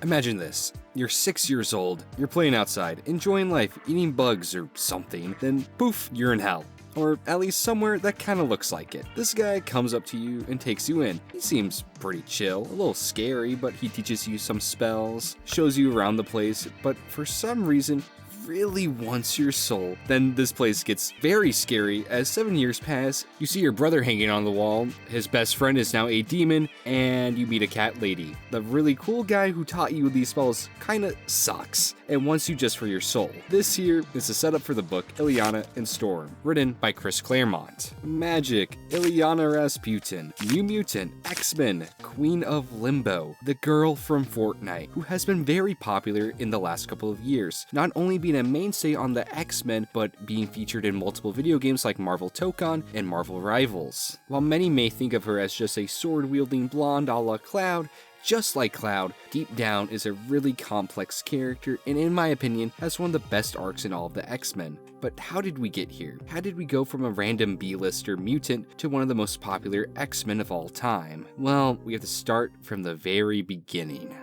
Imagine this. You're 6 years old, you're playing outside, enjoying life, eating bugs or something, then poof, you're in hell. Or at least somewhere that kinda looks like it. This guy comes up to you and takes you in. He seems pretty chill, a little scary, but he teaches you some spells, shows you around the place, but for some reason, really wants your soul. Then this place gets very scary as 7 years pass. You see your brother hanging on the wall, his best friend is now a demon, and you meet a cat lady. The really cool guy who taught you these spells kinda sucks and wants you just for your soul. This here is the setup for the book Illyana and Storm, written by Chris Claremont. Magik, Illyana Rasputin, New Mutant, X-Men, Queen of Limbo, the girl from Fortnite, who has been very popular in the last couple of years, not only being a mainstay on the X-Men, but being featured in multiple video games like Marvel Tokon and Marvel Rivals. While many may think of her as just a sword-wielding blonde a la Cloud, just like Cloud, deep down is a really complex character and in my opinion has one of the best arcs in all of the X-Men. But how did we get here? How did we go from a random B-lister mutant to one of the most popular X-Men of all time? Well, we have to start from the very beginning.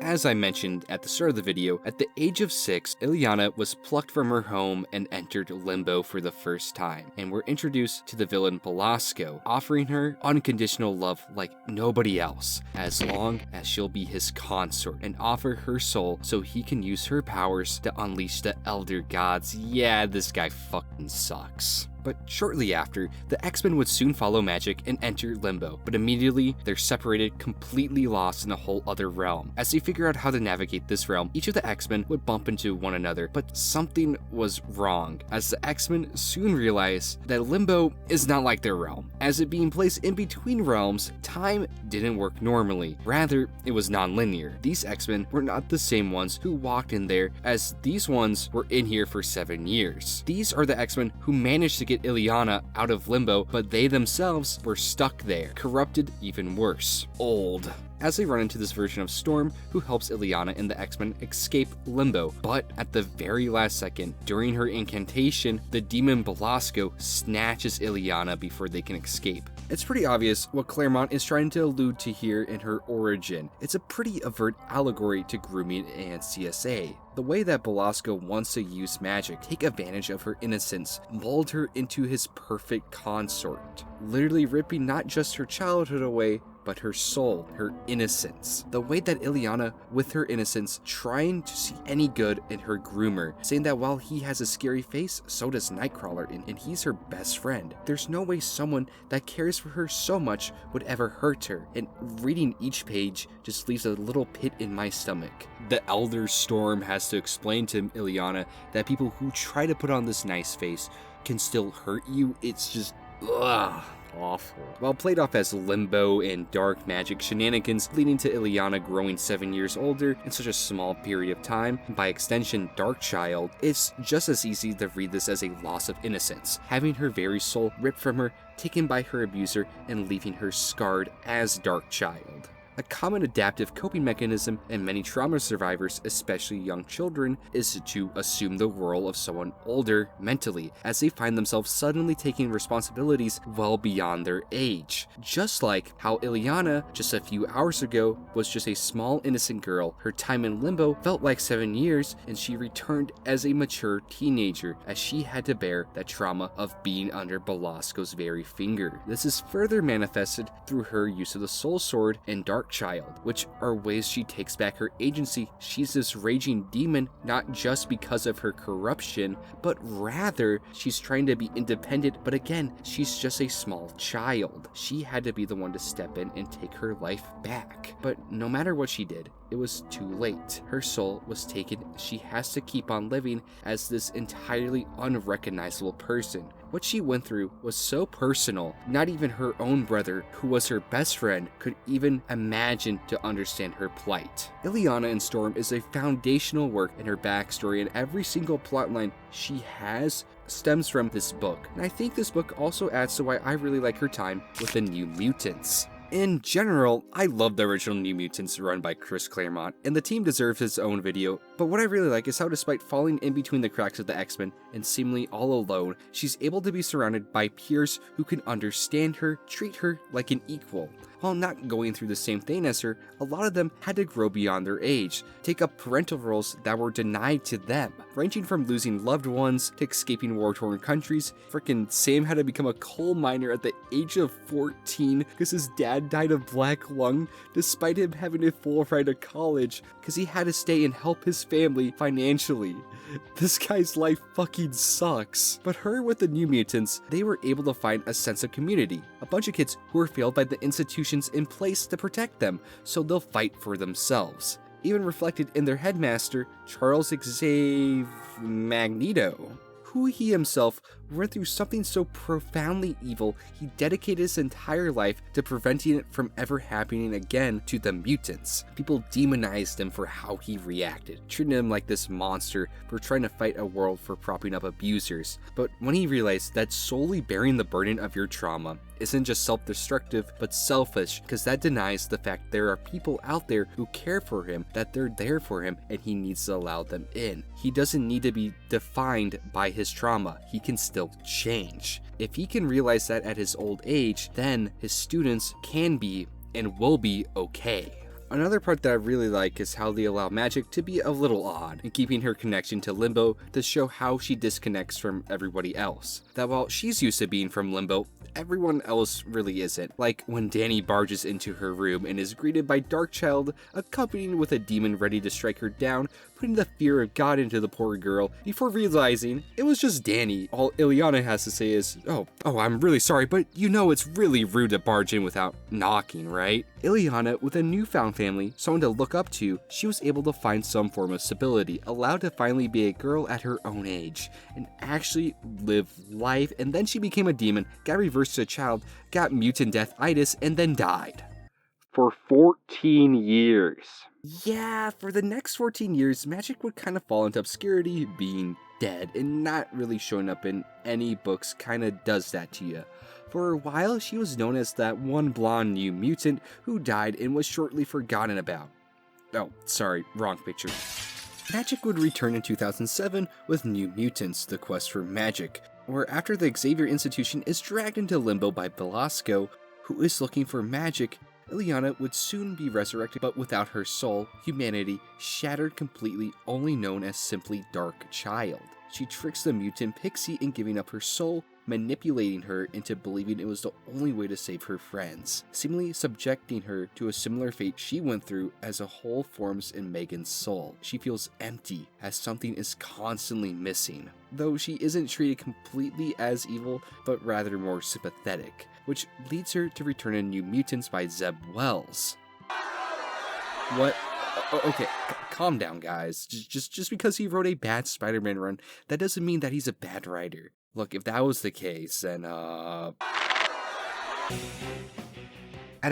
As I mentioned at the start of the video, at the age of 6, Illyana was plucked from her home and entered Limbo for the first time, and we're introduced to the villain Belasco, offering her unconditional love like nobody else, as long as she'll be his consort, and offer her soul so he can use her powers to unleash the Elder Gods. Yeah, this guy fucking sucks. But shortly after, the X-Men would soon follow Magik and enter Limbo, but immediately they're separated, completely lost in a whole other realm. As they figure out how to navigate this realm, each of the X-Men would bump into one another, but something was wrong, as the X-Men soon realized that Limbo is not like their realm. As it being placed in between realms, time didn't work normally. Rather, it was non-linear. These X-Men were not the same ones who walked in there, as these ones were in here for 7 years. These are the X-Men who managed to get Illyana out of Limbo, but they themselves were stuck there, corrupted even worse, old. As they run into this version of Storm, who helps Illyana and the X-Men escape Limbo, but at the very last second, during her incantation, the demon Belasco snatches Illyana before they can escape. It's pretty obvious what Claremont is trying to allude to here in her origin. It's a pretty overt allegory to grooming and CSA. The way that Belasco wants to use Magik, take advantage of her innocence, mold her into his perfect consort, literally ripping not just her childhood away, but her soul, her innocence. The way that Illyana, with her innocence, trying to see any good in her groomer, saying that while he has a scary face, so does Nightcrawler, and he's her best friend. There's no way someone that cares for her so much would ever hurt her, and reading each page just leaves a little pit in my stomach. The Elder Storm has to explain to Illyana that people who try to put on this nice face can still hurt you. It's just, ugh. Awful. While played off as Limbo and dark magic shenanigans leading to Illyana growing 7 years older in such a small period of time, and by extension Darkchild, it's just as easy to read this as a loss of innocence, having her very soul ripped from her, taken by her abuser, and leaving her scarred as Darkchild. A common adaptive coping mechanism in many trauma survivors, especially young children, is to assume the role of someone older mentally, as they find themselves suddenly taking responsibilities well beyond their age. Just like how Illyana, just a few hours ago, was just a small innocent girl, her time in Limbo felt like 7 years, and she returned as a mature teenager, as she had to bear that trauma of being under Belasco's very finger. This is further manifested through her use of the Soul Sword and Darkchild, which are ways she takes back her agency. She's this raging demon not just because of her corruption, but rather she's trying to be independent, but again, she's just a small child. She had to be the one to step in and take her life back. But no matter what she did, it was too late. Her soul was taken. She has to keep on living as this entirely unrecognizable person. What she went through was so personal, not even her own brother, who was her best friend, could even imagine to understand her plight. Illyana and Storm is a foundational work in her backstory, and every single plotline she has stems from this book. And I think this book also adds to why I really like her time with the New Mutants. In general, I love the original New Mutants run by Chris Claremont, and the team deserves his own video, but what I really like is how despite falling in between the cracks of the X-Men and seemingly all alone, she's able to be surrounded by peers who can understand her, treat her like an equal. while not going through the same thing as her, a lot of them had to grow beyond their age, take up parental roles that were denied to them, ranging from losing loved ones to escaping war-torn countries. Frickin' Sam had to become a coal miner at the age of 14 because his dad died of black lung, despite him having a full ride to college because he had to stay and help his family financially. This guy's life fucking sucks. But her with the New Mutants, they were able to find a sense of community. A bunch of kids who were failed by the institutions in place to protect them, so they'll fight for themselves. Even reflected in their headmaster, Charles Xavier Magneto, who he himself went through something so profoundly evil, he dedicated his entire life to preventing it from ever happening again to the mutants. People demonized him for how he reacted, treating him like this monster for trying to fight a world for propping up abusers. But when he realized that solely bearing the burden of your trauma isn't just self-destructive, but selfish, because that denies the fact there are people out there who care for him, that they're there for him, and he needs to allow them in. He doesn't need to be defined by his trauma. He can still change. If he can realize that at his old age, then his students can be and will be okay. Another part that I really like is how they allow Magik to be a little odd in keeping her connection to Limbo to show how she disconnects from everybody else. That while she's used to being from Limbo, everyone else really isn't. Like when Danny barges into her room and is greeted by Darkchild, accompanied with a demon ready to strike her down, putting the fear of God into the poor girl, before realizing it was just Danny. All Illyana has to say is, oh, I'm really sorry, but you know it's really rude to barge in without knocking, right? Illyana, with a newfound family, someone to look up to, she was able to find some form of stability, allowed to finally be a girl at her own age, and actually live life, and then she became a demon, got reversed to a child, got mutant death-itis, and then died. For 14 years. Yeah, for the next 14 years, Magik would kind of fall into obscurity, being dead, and not really showing up in any books kinda does that to you. For a while, she was known as that one blonde new mutant who died and was shortly forgotten about. Oh, sorry, wrong picture. Magik would return in 2007 with New Mutants, The Quest for Magik, where after the Xavier Institution is dragged into Limbo by Belasco, who is looking for Magik, Illyana would soon be resurrected, but without her soul, humanity, shattered completely, only known as simply Dark Child. She tricks the mutant Pixie in giving up her soul, manipulating her into believing it was the only way to save her friends, seemingly subjecting her to a similar fate she went through as a hole forms in Megan's soul. She feels empty, as something is constantly missing, though she isn't treated completely as evil, but rather more sympathetic, which leads her to return in New Mutants by Zeb Wells. What? Okay, calm down, guys. Just because he wrote a bad Spider-Man run, that doesn't mean that he's a bad writer. Look, if that was the case, then, At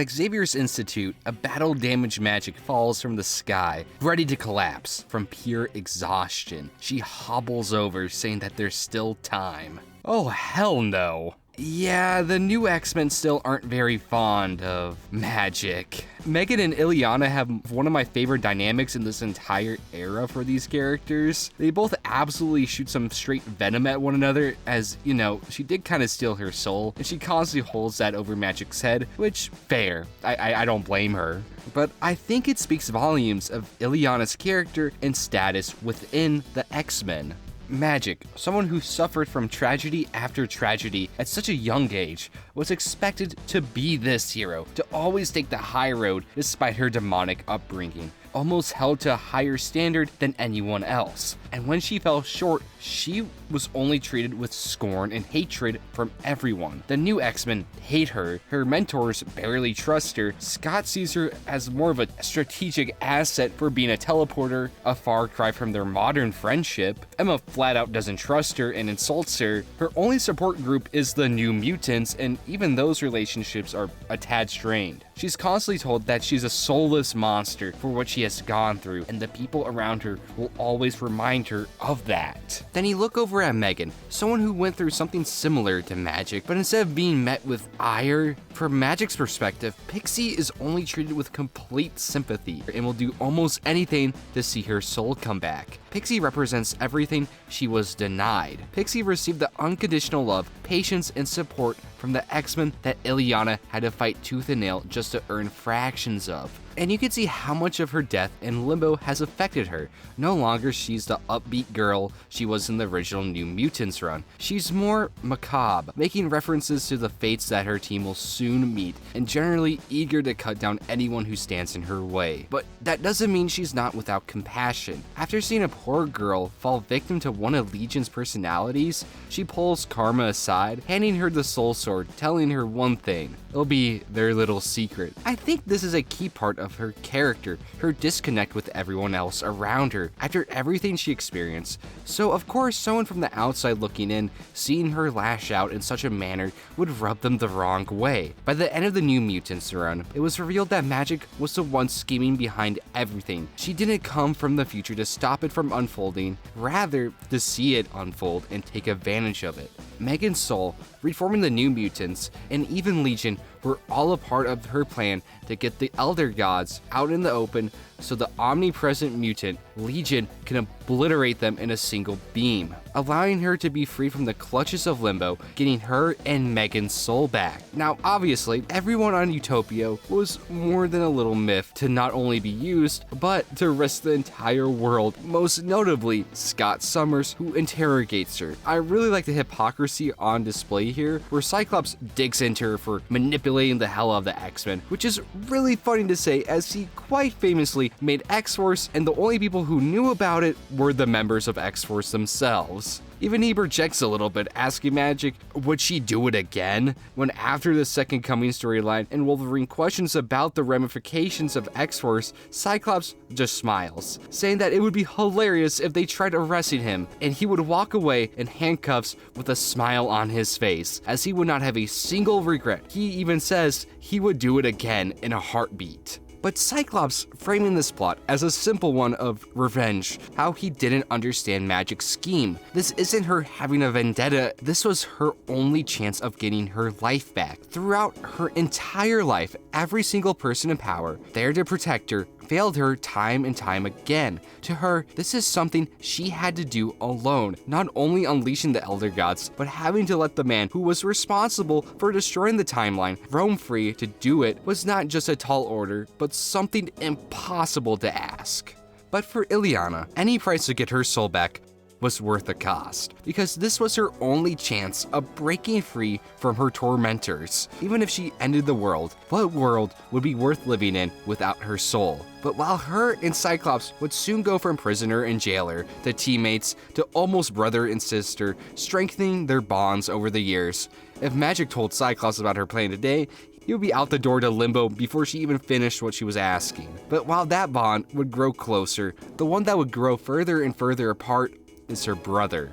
Xavier's Institute, a battle-damaged Magik falls from the sky, ready to collapse. From pure exhaustion, she hobbles over, saying that there's still time. Oh, hell no. Yeah, the new X-Men still aren't very fond of Magik. Megan and Illyana have one of my favorite dynamics in this entire era for these characters. They both absolutely shoot some straight venom at one another, as, you know, she did kind of steal her soul, and she constantly holds that over Magik's head, which, fair. I don't blame her. But I think it speaks volumes of Illyana's character and status within the X-Men. Magik, someone who suffered from tragedy after tragedy at such a young age, was expected to be this hero, to always take the high road despite her demonic upbringing, almost held to a higher standard than anyone else. And when she fell short, she was only treated with scorn and hatred from everyone. The new X-Men hate her, her mentors barely trust her, Scott sees her as more of a strategic asset for being a teleporter, a far cry from their modern friendship. Emma flat out doesn't trust her and insults her. Her only support group is the New Mutants, and even those relationships are a tad strained. She's constantly told that she's a soulless monster for what she has gone through, and the people around her will always remind reminder of that. Then you look over at Megan, someone who went through something similar to Magik, but instead of being met with ire, from Magik's perspective, Pixie is only treated with complete sympathy and will do almost anything to see her soul come back. Pixie represents everything she was denied. Pixie received the unconditional love, patience, and support from the X-Men that Illyana had to fight tooth and nail just to earn fractions of. And you can see how much of her death in Limbo has affected her. No longer she's the upbeat girl she was in the original New Mutants run. She's more macabre, making references to the fates that her team will soon meet, and generally eager to cut down anyone who stands in her way. But that doesn't mean she's not without compassion. After seeing a poor girl fall victim to one of Legion's personalities, she pulls Karma aside, handing her the soul sword, telling her one thing: it'll be their little secret. I think this is a key part of her character, her disconnect with everyone else around her after everything she experienced. So of course, someone from the outside looking in, seeing her lash out in such a manner would rub them the wrong way. By the end of the New Mutants run, it was revealed that Magik was the one scheming behind everything. She didn't come from the future to stop it from unfolding, rather to see it unfold and take advantage of it. Megan's soul, reforming the New Mutants, and even Legion were all a part of her plan to get the Elder Gods out in the open so the omnipresent mutant, Legion, can obliterate them in a single beam, allowing her to be free from the clutches of Limbo, getting her and Megan's soul back. Now, obviously, everyone on Utopia was more than a little myth to not only be used, but to risk the entire world, most notably Scott Summers, who interrogates her. I really like the hypocrisy on display here, where Cyclops digs into her for manipulating the hell out of the X-Men, which is really funny to say, as he quite famously made X-Force, and the only people who knew about it were the members of X-Force themselves. Even he projects a little bit, asking Magik, would she do it again? When after the Second Coming storyline and Wolverine questions about the ramifications of X-Force, Cyclops just smiles, saying that it would be hilarious if they tried arresting him, and he would walk away in handcuffs with a smile on his face, as he would not have a single regret. He even says he would do it again in a heartbeat. But Cyclops framing this plot as a simple one of revenge, how he didn't understand Magik's scheme. This isn't her having a vendetta, this was her only chance of getting her life back. Throughout her entire life, every single person in power, there to protect her, failed her time and time again. To her, this is something she had to do alone, not only unleashing the Elder Gods, but having to let the man who was responsible for destroying the timeline roam free. To do it was not just a tall order, but something impossible to ask. But for Illyana, any price to get her soul back was worth the cost, because this was her only chance of breaking free from her tormentors. Even if she ended the world, what world would be worth living in without her soul? But while her and Cyclops would soon go from prisoner and jailer to teammates to almost brother and sister, strengthening their bonds over the years, if Magik told Cyclops about her plan today, he would be out the door to Limbo before she even finished what she was asking. But while that bond would grow closer, the one that would grow further and further apart is her brother.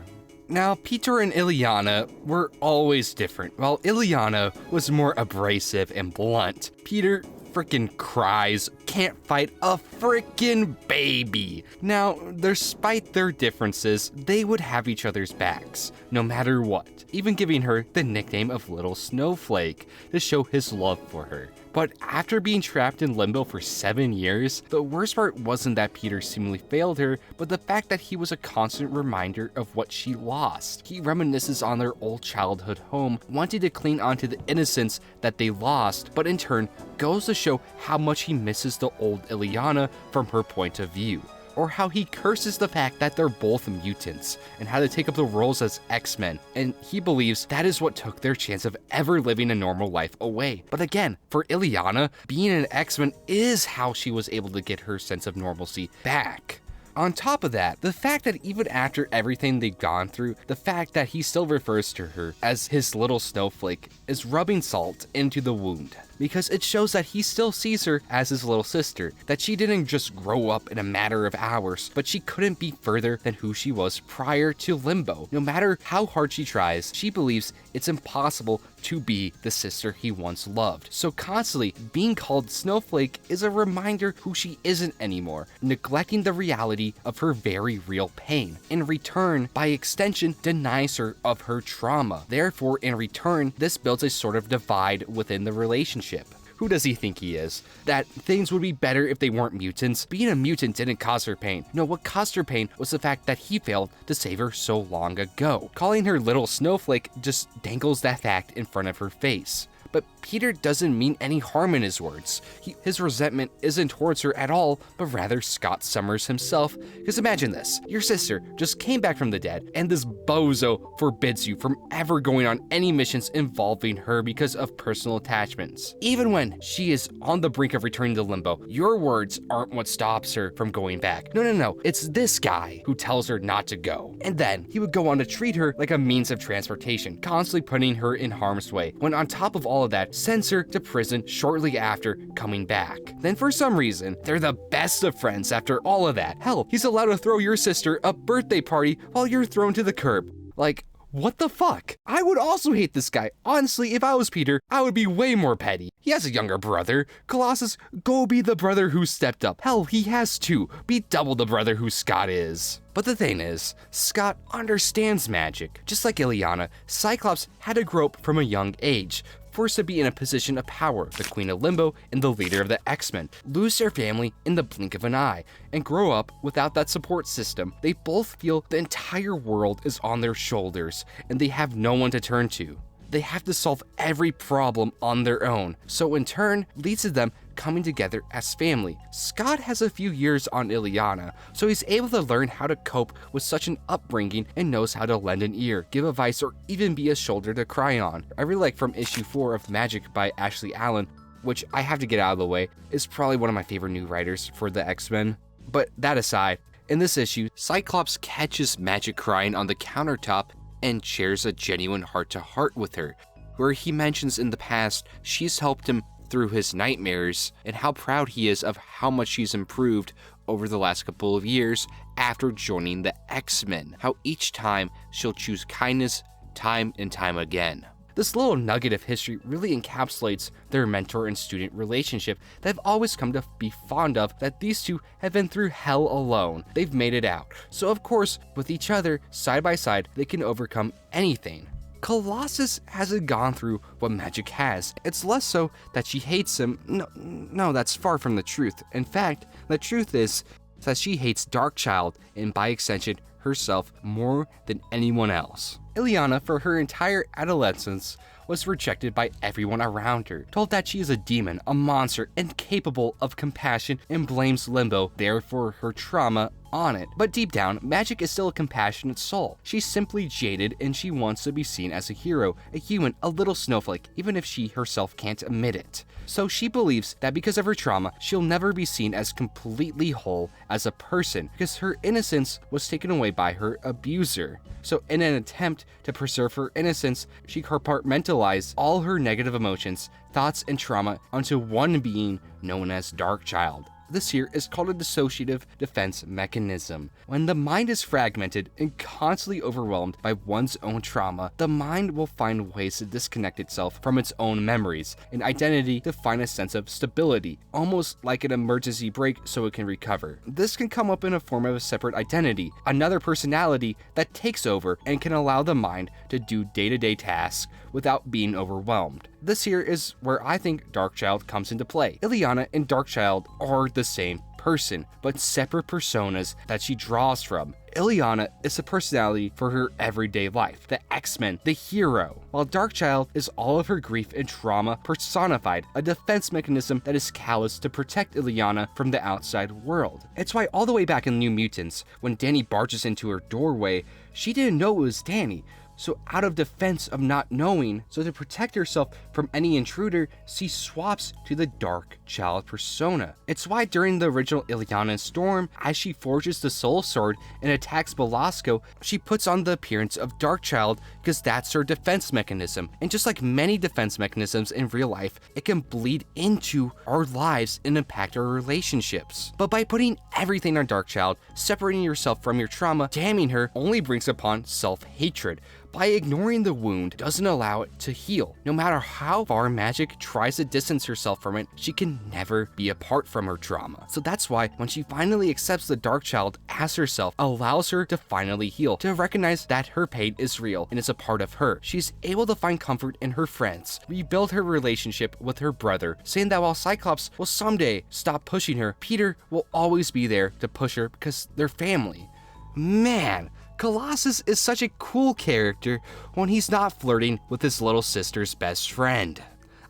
Now, Peter and Illyana were always different. While Illyana was more abrasive and blunt, Peter frickin' cries, can't fight a frickin' baby. Now, despite their differences, they would have each other's backs, no matter what, even giving her the nickname of Little Snowflake to show his love for her. But after being trapped in Limbo for 7 years, the worst part wasn't that Peter seemingly failed her, but the fact that he was a constant reminder of what she lost. He reminisces on their old childhood home, wanting to cling onto the innocence that they lost, but in turn goes to show how much he misses the old Illyana from her point of view. Or how he curses the fact that they're both mutants and how to take up the roles as X-Men, and he believes that is what took their chance of ever living a normal life away. But again, for Illyana, being an X-Men is how she was able to get her sense of normalcy back. On top of that, the fact that even after everything they've gone through, the fact that he still refers to her as his little snowflake is rubbing salt into the wound. because it shows that he still sees her as his little sister, that she didn't just grow up in a matter of hours, but she couldn't be further than who she was prior to Limbo. No matter how hard she tries, she believes it's impossible to be the sister he once loved. So constantly being called Snowflake is a reminder who she isn't anymore, neglecting the reality of her very real pain. In return, by extension, denies her of her trauma. Therefore, in return, this builds a sort of divide within the relationship. Who does he think he is? That things would be better if they weren't mutants? Being a mutant didn't cause her pain. No, what caused her pain was the fact that he failed to save her so long ago. Calling her little snowflake just dangles that fact in front of her face. But Peter doesn't mean any harm in his words. His resentment isn't towards her at all, but rather Scott Summers himself. Because imagine this, your sister just came back from the dead, and this bozo forbids you from ever going on any missions involving her because of personal attachments. Even when she is on the brink of returning to Limbo, your words aren't what stops her from going back. No, it's this guy who tells her not to go. And then he would go on to treat her like a means of transportation, constantly putting her in harm's way, when on top of all of that, sends her to prison shortly after coming back. Then for some reason, they're the best of friends after all of that. Hell, he's allowed to throw your sister a birthday party while you're thrown to the curb. Like, what the fuck? I would also hate this guy. Honestly, if I was Peter, I would be way more petty. He has a younger brother. Colossus, go be the brother who stepped up. Hell, he has two. Be double the brother who Scott is. But the thing is, Scott understands magic. Just like Illyana, Cyclops had to grow up from a young age, forced to be in a position of power, the Queen of Limbo and the leader of the X-Men, lose their family in the blink of an eye, and grow up without that support system. They both feel the entire world is on their shoulders, and they have no one to turn to. They have to solve every problem on their own, so in turn, leads to them coming together as family. Scott has a few years on Illyana, so he's able to learn how to cope with such an upbringing and knows how to lend an ear, give advice, or even be a shoulder to cry on. I really like from issue 4 of Magik by Ashley Allen, which I have to get out of the way, is probably one of my favorite new writers for the X-Men. But that aside, in this issue, Cyclops catches Magik crying on the countertop and shares a genuine heart-to-heart with her, where he mentions in the past she's helped him through his nightmares and how proud he is of how much she's improved over the last couple of years after joining the X-Men, how each time she'll choose kindness time and time again. This little nugget of history really encapsulates their mentor and student relationship that I've always come to be fond of, that these two have been through hell alone. They've made it out. So of course, with each other, side by side, they can overcome anything. Colossus hasn't gone through what Magik has. It's less so that she hates him. No, that's far from the truth. In fact, the truth is that she hates Darkchild and by extension herself more than anyone else. Illyana, for her entire adolescence, was rejected by everyone around her, told that she is a demon, a monster, incapable of compassion, and blames Limbo, therefore her trauma, on it. But deep down, Magik is still a compassionate soul. She's simply jaded and she wants to be seen as a hero, a human, a little snowflake, even if she herself can't admit it. So she believes that because of her trauma, she'll never be seen as completely whole as a person, because her innocence was taken away by her abuser. So in an attempt to preserve her innocence, she compartmentalized all her negative emotions, thoughts, and trauma onto one being known as Darkchild. This here is called a dissociative defense mechanism. When the mind is fragmented and constantly overwhelmed by one's own trauma, the mind will find ways to disconnect itself from its own memories and identity to find a sense of stability, almost like an emergency brake so it can recover. This can come up in a form of a separate identity, another personality that takes over and can allow the mind to do day-to-day tasks without being overwhelmed. This here is where I think Darkchild comes into play. Illyana and Darkchild are the same person, but separate personas that she draws from. Illyana is a personality for her everyday life, the X-Men, the hero, while Darkchild is all of her grief and trauma personified, a defense mechanism that is callous to protect Illyana from the outside world. It's why all the way back in New Mutants, when Danny barges into her doorway, she didn't know it was Danny, So out of defense of not knowing, so to protect herself from any intruder, she swaps to the Dark Child persona. It's why during the original Illyana Storm, as she forges the Soul Sword and attacks Belasco, she puts on the appearance of Dark Child because that's her defense mechanism. And just like many defense mechanisms in real life, it can bleed into our lives and impact our relationships. But by putting everything on Dark Child, separating yourself from your trauma, damning her only brings upon self-hatred. By ignoring the wound, doesn't allow it to heal. No matter how far Magik tries to distance herself from it, she can never be apart from her trauma. So that's why when she finally accepts the Dark Child as herself, allows her to finally heal, to recognize that her pain is real and is a part of her. She's able to find comfort in her friends, rebuild her relationship with her brother, saying that while Cyclops will someday stop pushing her, Peter will always be there to push her because they're family. Man, Colossus is such a cool character when he's not flirting with his little sister's best friend.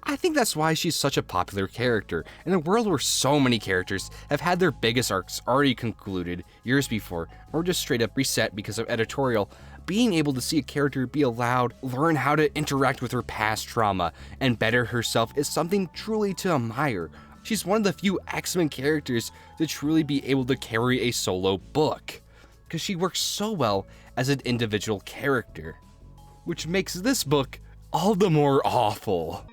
I think that's why she's such a popular character. In a world where so many characters have had their biggest arcs already concluded years before, or just straight up reset because of editorial, being able to see a character be allowed learn how to interact with her past trauma and better herself is something truly to admire. She's one of the few X-Men characters to truly be able to carry a solo book, because she works so well as an individual character, which makes this book all the more awful.